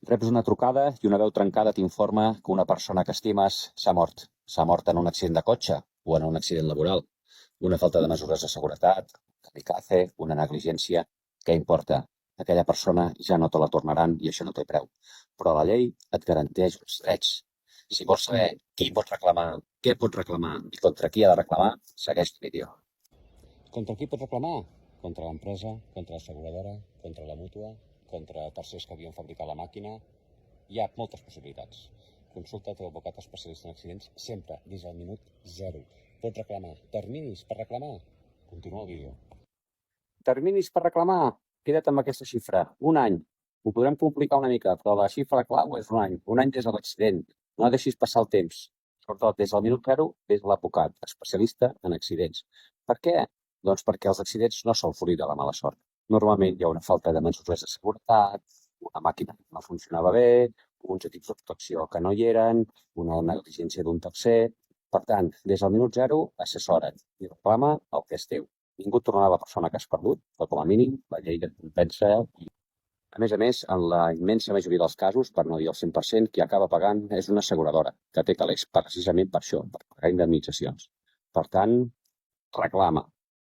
Reps una trucada i una veu trencada t'informa que una persona que estimes s'ha mort. S'ha mort en un accident de cotxe o en un accident laboral. Una falta de mesures de seguretat, kamikaze, una negligència. Què importa? Aquella persona ja no te la tornaran i això no té preu. Però la llei et garanteix els drets. Si vols saber qui pot reclamar, què pot reclamar i contra qui ha de reclamar, segueix el vídeo. Contra qui pots reclamar? Contra l'empresa, contra l'asseguradora, contra la mútua, contra tercers que havien fabricat la màquina. Hi ha moltes possibilitats. Consulta el teu advocat especialista en accidents sempre des del minut 0. Pots reclamar. Terminis per reclamar? Continua el vídeo. Terminis per reclamar? Queda't amb aquesta xifra. Un any. Ho podrem complicar una mica, però la xifra clau és un any. Un any des de l'accident. No deixis passar el temps. Sobretot des del minut 0, des de l'advocat, especialista en accidents. Per què? Doncs perquè els accidents no són fruit de la mala sort. Normalment hi ha una falta de mesures de seguretat, una màquina que no funcionava bé, uns equips de protecció que no hi eren, una negligència d'un tercer. Per tant, des del minut 0, assessora't i reclama el que és teu. Ningú et tornarà la persona que has perdut, però com a mínim la llei et compensa. A més, en la immensa majoria dels casos, per no dir el 100%, qui acaba pagant és una asseguradora, que té calés precisament per això, per pagar indemnitzacions. Per tant, reclama.